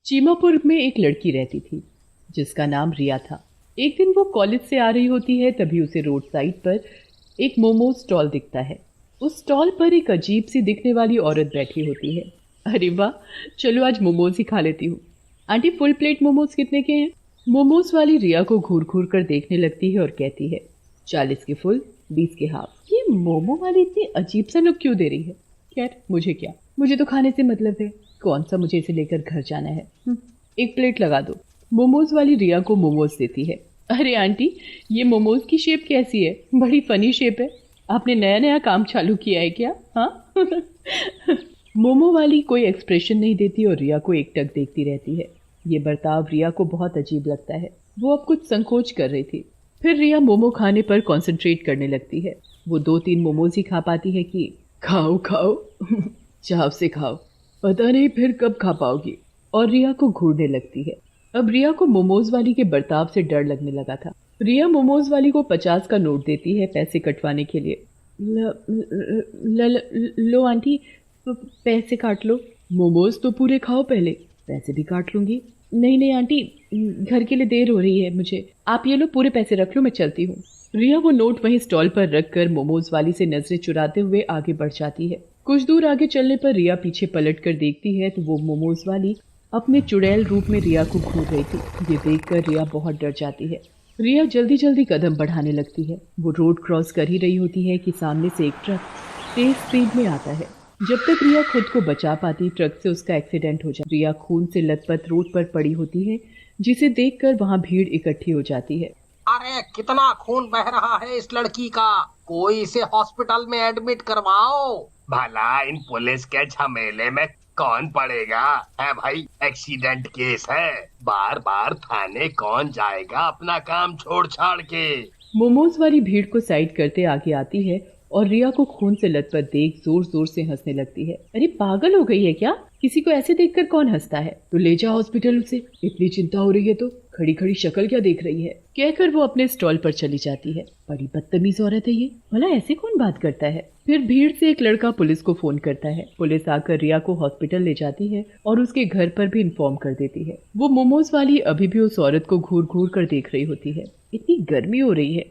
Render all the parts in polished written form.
चीमापुर में एक लड़की रहती थी जिसका नाम रिया था। एक दिन वो कॉलेज से आ रही होती है, तभी उसे रोड साइड पर एक मोमो स्टॉल दिखता है। उस स्टॉल पर एक अजीब सी दिखने वाली औरत बैठी होती है। अरे वाह, चलो आज मोमोज ही खा लेती हूँ। आंटी, फुल प्लेट मोमोज कितने के हैं? मोमोज वाली रिया को घूर घूर कर देखने लगती है और कहती है, 40 के फुल, 20 के हाफ। ये मोमो वाली इतनी अजीब सा लुक क्यों दे रही है? खैर, मुझे क्या, मुझे तो खाने से मतलब है। कौन सा मुझे इसे लेकर घर जाना है। एक प्लेट लगा दो। मोमोज वाली रिया को मोमोज देती है। अरे आंटी, ये मोमोज की शेप कैसी है? बड़ी फनी शेप है। आपने नया नया काम चालू किया है क्या? हाँ। मोमो वाली कोई एक्सप्रेशन नहीं देती और रिया को एकटक देखती रहती है। ये बर्ताव रिया को बहुत अजीब लगता है। वो अब कुछ संकोच कर रही थी। फिर रिया मोमो खाने पर कंसंट्रेट करने लगती है। वो 2-3 मोमोज ही खा पाती है कि खाओ खाओ, चाव से खाओ, पता नहीं फिर कब खा पाओगी। और रिया को घूरने लगती है। अब रिया को मोमोज वाली के बर्ताव से डर लगने लगा था। रिया मोमोज वाली को 50 का नोट देती है पैसे कटवाने के लिए। लो आंटी, पैसे काट लो। मोमोज तो पूरे खाओ पहले, पैसे भी काट लूंगी। नहीं नहीं आंटी, घर के लिए देर हो रही है मुझे। आप ये लो, पूरे पैसे रख लो, मैं चलती हूँ। रिया वो नोट वहीं स्टॉल पर रखकर मोमोज वाली से नजरें चुराते हुए आगे बढ़ जाती है। कुछ दूर आगे चलने पर रिया पीछे पलट कर देखती है तो वो मोमोज वाली अपने चुड़ैल रूप में रिया को घूर रही थी। ये देखकर रिया बहुत डर जाती है। रिया जल्दी जल्दी कदम बढ़ाने लगती है। वो रोड क्रॉस कर ही रही होती है कि सामने से एक ट्रक तेज स्पीड में आता है। जब तक रिया खुद को बचा पाती, ट्रक से उसका एक्सीडेंट हो जाता। रिया खून से लथपथ रोड पर पड़ी होती है, जिसे देखकर वहाँ भीड़ इकट्ठी हो जाती है। अरे कितना खून बह रहा है इस लड़की का, कोई इसे हॉस्पिटल में एडमिट करवाओ। भला इन पुलिस के झमेले में कौन पड़ेगा है भाई? एक्सीडेंट केस है, बार बार थाने कौन जाएगा अपना काम छोड़ छाड़ के। मोमोज वाली भीड़ को साइड करते आगे आती है और रिया को खून से लथपथ देख जोर जोर से हंसने लगती है। अरे पागल हो गई है क्या? किसी को ऐसे देखकर कौन हंसता है? तो ले जाओ हॉस्पिटल उसे। इतनी चिंता हो रही है तो खड़ी खड़ी शक्ल क्या देख रही है? कहकर वो अपने स्टॉल पर चली जाती है। बड़ी बदतमीज औरत है ये, भला ऐसे कौन बात करता है? फिर भीड़ से एक लड़का पुलिस को फोन करता है। पुलिस आकर रिया को हॉस्पिटल ले जाती है और उसके घर पर भी इन्फॉर्म कर देती है। वो मोमोज वाली अभी भी उस औरत को घूर घूर कर देख रही होती है। इतनी गर्मी हो रही है,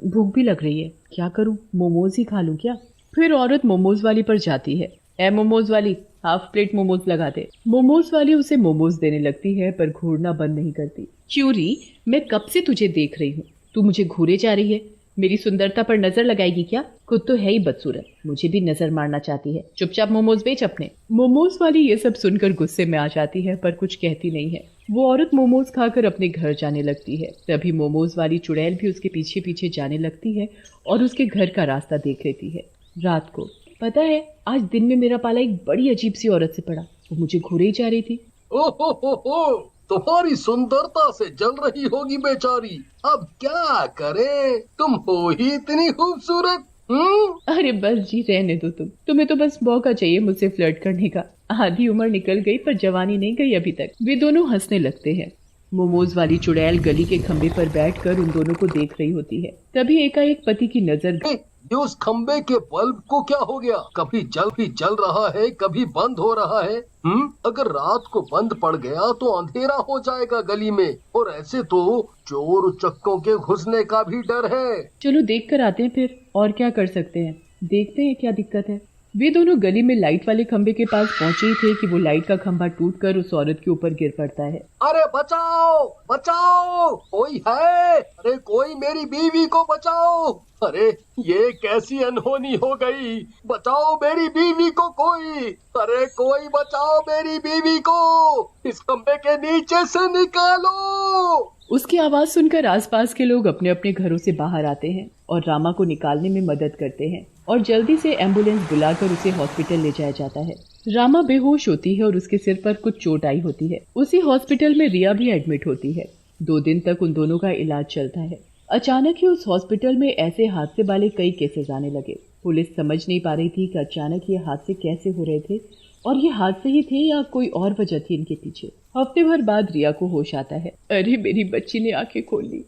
भूख भी लग रही है, क्या करूं, मोमोज ही खा लूं क्या? फिर औरत मोमोज वाली पर जाती है। ए मोमोज वाली, हाफ प्लेट मोमोज लगा दे। मोमोज वाली उसे मोमोज देने लगती है पर घूरना बंद नहीं करती। क्यूरी, मैं कब से तुझे देख रही हूँ, तू मुझे घूरे जा रही है। मेरी सुंदरता पर नजर लगाएगी क्या? खुद तो है ही बदसूरत, मुझे भी नजर मारना चाहती है। चुपचाप मोमोज बेच अपने। मोमोज वाली ये सब सुनकर गुस्से में आ जाती है पर कुछ कहती नहीं है। वो औरत मोमोज खाकर अपने घर जाने लगती है। तभी मोमोज वाली चुड़ैल भी उसके पीछे पीछे जाने लगती है और उसके घर का रास्ता देख लेती है। रात को, पता है, आज दिन में मेरा पाला एक बड़ी अजीब सी औरत से पड़ा। वो मुझे घूरे ही जा रही थी। ओ, तुम्हारी सुंदरता से जल रही होगी बेचारी। अब क्या करे, तुम हो ही इतनी खूबसूरत। अरे बस जी, रहने दो तुम्हें तो बस मौका चाहिए मुझसे फ्लर्ट करने का। आधी उम्र निकल गई पर जवानी नहीं गई अभी तक। वे दोनों हंसने लगते हैं। मोमोज वाली चुड़ैल गली के खंबे पर बैठकर उन दोनों को देख रही होती है। तभी एकाएक पति की नजर ये उस खंबे के बल्ब को क्या हो गया? कभी जल रहा है, कभी बंद हो रहा है। अगर रात को बंद पड़ गया तो अंधेरा हो जाएगा गली में, और ऐसे तो चोर उचक्कों के घुसने का भी डर है। चलो देख कर आते हैं फिर, और क्या कर सकते हैं, देखते हैं क्या दिक्कत है। वे दोनों गली में लाइट वाले खंबे के पास पहुंचे ही थे कि वो लाइट का खंभा टूटकर उस औरत के ऊपर गिर पड़ता है। अरे बचाओ बचाओ, कोई है? अरे कोई मेरी बीवी को बचाओ। अरे ये कैसी अनहोनी हो गई, बचाओ मेरी बीवी को कोई। अरे कोई बचाओ मेरी बीवी को, इस खंबे के नीचे से निकालो। उसकी आवाज सुनकर आसपास के लोग अपने अपने घरों से बाहर आते हैं और रामा को निकालने में मदद करते हैं और जल्दी से एम्बुलेंस बुलाकर उसे हॉस्पिटल ले जाया जाता है। रामा बेहोश होती है और उसके सिर पर कुछ चोट आई होती है। उसी हॉस्पिटल में रिया भी एडमिट होती है। 2 दिन तक उन दोनों का इलाज चलता है। अचानक ही उस हॉस्पिटल में ऐसे हादसे वाले कई केसेस आने लगे। पुलिस समझ नहीं पा रही थी कि अचानक ये हादसे कैसे हो रहे थे और ये हादसे ही थे या कोई और वजह थी इनके पीछे। हफ्ते भर बाद रिया को होश आता है। अरे मेरी बच्ची ने आंखें खोल ली।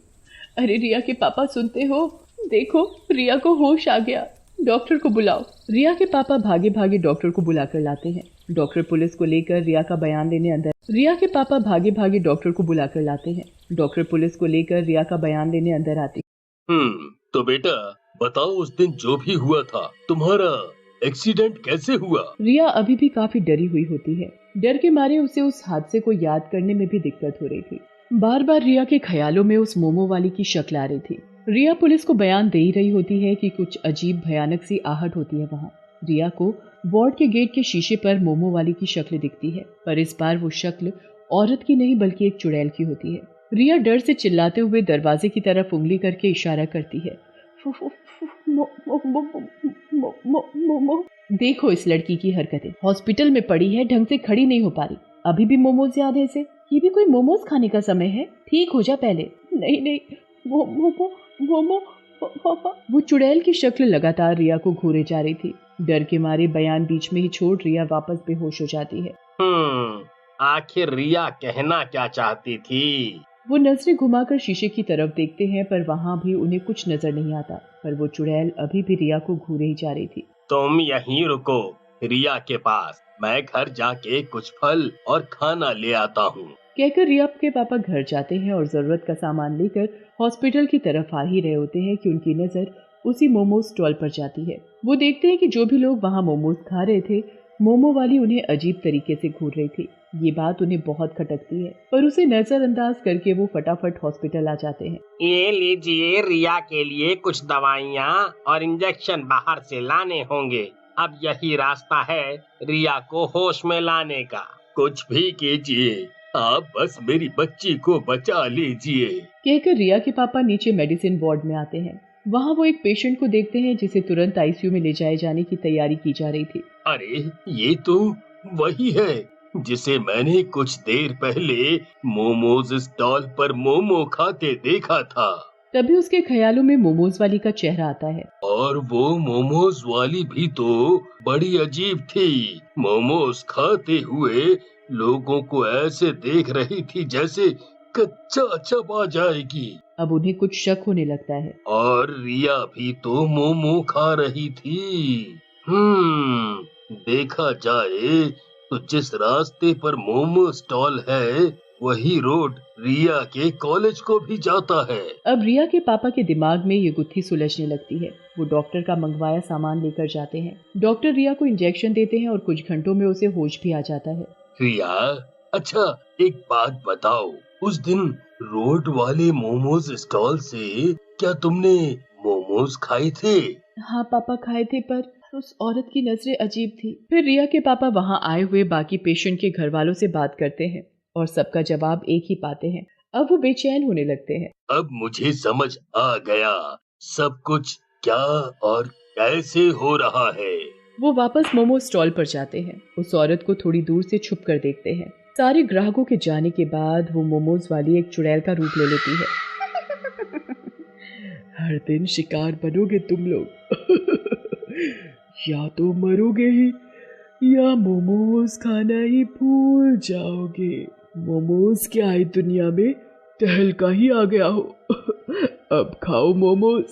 अरे रिया के पापा, सुनते हो? देखो, रिया को होश आ गया, डॉक्टर को बुलाओ। रिया के पापा भागे भागे डॉक्टर को बुलाकर लाते हैं। डॉक्टर पुलिस को लेकर रिया का बयान लेने अंदर। रिया के पापा भागे भागे डॉक्टर को बुलाकर लाते हैं। डॉक्टर पुलिस को लेकर रिया का बयान लेने अंदर आती। तो बेटा बताओ, उस दिन जो भी हुआ था, तुम्हारा एक्सीडेंट कैसे हुआ? रिया अभी भी काफी डरी हुई होती है। डर के मारे उसे उस हादसे को याद करने में भी दिक्कत हो रही थी। बार बार रिया के ख्यालों में उस मोमो वाली की शक्ल आ रही थी। रिया पुलिस को बयान दे ही रही होती है कि कुछ अजीब भयानक सी आहट होती है वहाँ। रिया को वार्ड के गेट के शीशे पर मोमो वाली की शक्ल दिखती है, पर इस बार वो शक्ल औरत की नहीं बल्कि एक चुड़ैल की होती है। रिया डर से चिल्लाते हुए दरवाजे की तरफ उंगली करके इशारा करती है। देखो इस लड़की की हरकतें, हॉस्पिटल में पड़ी है, ढंग से खड़ी नहीं हो पा रही, अभी भी मोमोज याद है इसे? ये भी कोई मोमोज खाने का समय है? ठीक हो जा पहले। नहीं नहीं, मोमो। वो चुड़ैल की शक्ल लगातार रिया को घूरे जा रही थी। डर के मारे बयान बीच में ही छोड़ रिया वापस बेहोश हो जाती है। आखिर रिया कहना क्या चाहती थी? वो नजरें घुमाकर शीशे की तरफ देखते हैं, पर वहाँ भी उन्हें कुछ नजर नहीं आता। पर वो चुड़ैल अभी भी रिया को घूरे ही जा रही थी। तुम यहीं रुको रिया के पास, मैं घर जाके कुछ फल और खाना ले आता हूँ। कहकर रिया के पापा घर जाते हैं और जरूरत का सामान लेकर हॉस्पिटल की तरफ आ ही रहे होते हैं कि उनकी नजर उसी मोमोज स्टॉल पर जाती है। वो देखते हैं कि जो भी लोग वहाँ मोमोज खा रहे थे, मोमो वाली उन्हें अजीब तरीके से घूर रही थी। ये बात उन्हें बहुत खटकती है, पर उसे नजरअंदाज करके वो फटाफट हॉस्पिटल आ जाते हैं। ये लीजिए, रिया के लिए कुछ दवाइयाँ और इंजेक्शन बाहर से लाने होंगे। अब यही रास्ता है रिया को होश में लाने का। कुछ भी कीजिए, आप बस मेरी बच्ची को बचा लीजिए। कहकर रिया के पापा नीचे मेडिसिन वार्ड में आते हैं। वहाँ वो एक पेशेंट को देखते हैं जिसे तुरंत आईसीयू में ले जाए जाने की तैयारी की जा रही थी। अरे ये तो वही है जिसे मैंने कुछ देर पहले मोमोज स्टॉल पर मोमो खाते देखा था। तभी उसके ख्यालों में मोमोज वाली का चेहरा आता है। और वो मोमोज वाली भी तो बड़ी अजीब थी। मोमोज खाते हुए लोगों को ऐसे देख रही थी जैसे कच्चा चबा जाएगी। अब उन्हें कुछ शक होने लगता है। और रिया भी तो मोमो खा रही थी। देखा जाए तो जिस रास्ते पर मोमो स्टॉल है, वही रोड रिया के कॉलेज को भी जाता है। अब रिया के पापा के दिमाग में ये गुत्थी सुलझने लगती है। वो डॉक्टर का मंगवाया सामान लेकर जाते हैं। डॉक्टर रिया को इंजेक्शन देते हैं और कुछ घंटों में उसे होश भी आ जाता है। रिया, अच्छा एक बात बताओ, उस दिन रोड वाले मोमोज स्टॉल से क्या तुमने मोमोज खाए थे? हाँ पापा, खाए थे, पर उस औरत की नजरें अजीब थी। फिर रिया के पापा वहाँ आए हुए बाकी पेशेंट के घर वालों से बात करते हैं और सबका जवाब एक ही पाते हैं। अब वो बेचैन होने लगते हैं। अब मुझे समझ आ गया सब कुछ क्या और कैसे हो रहा है। वो वापस मोमो स्टॉल पर जाते हैं। उस औरत को थोड़ी दूर से छुप कर देखते हैं। सारे ग्राहकों के जाने के बाद वो मोमोज वाली एक चुड़ैल का रूप ले लेती है। हर दिन शिकार बनोगे तुम लोग। या तो मरोगे ही या मोमोज खाना ही भूल जाओगे। मोमोज क्या है दुनिया में, तहलका ही आ गया हो। अब खाओ मोमोज।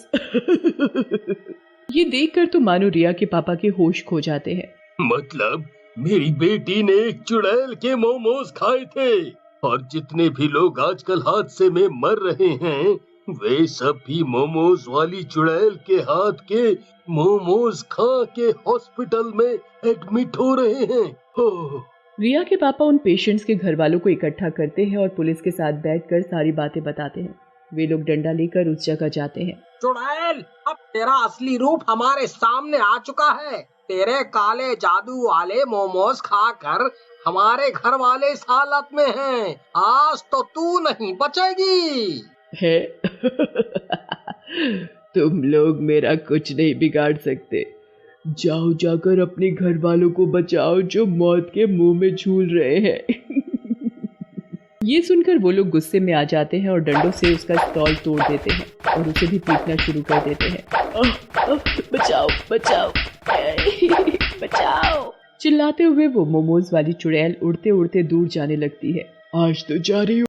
ये देखकर तो मानो रिया के पापा के होश खो जाते हैं। मतलब मेरी बेटी ने एक चुड़ैल के मोमोज खाए थे, और जितने भी लोग आजकल हादसे में मर रहे हैं, वे सब भी मोमोज वाली चुड़ैल के हाथ के मोमोज खा के हॉस्पिटल में एडमिट हो रहे हैं। हो। रिया के पापा उन पेशेंट्स के घर वालों को इकट्ठा करते हैं और पुलिस के साथ बैठकर सारी बातें बताते हैं। वे लोग डंडा लेकर उस जगह जाते हैं। चुड़ैल, अब तेरा असली रूप हमारे सामने आ चुका है। तेरे काले जादू वाले मोमोज खाकर हमारे घर वाले इस हालत में हैं। आज तो तू नहीं बचेगी। है तुम लोग मेरा कुछ नहीं बिगाड़ सकते। जाओ जाकर अपने घर वालों को बचाओ जो मौत के मुंह में झूल रहे हैं। ये सुनकर वो लोग गुस्से में आ जाते हैं और डंडों से उसका स्टॉल तोड़ देते हैं और उसे भी पीटना शुरू कर देते हैं। बचाओ बचाओ बचाओ। चिल्लाते हुए वो मोमोज वाली चुड़ैल उड़ते उड़ते दूर जाने लगती है। आज तो जा रही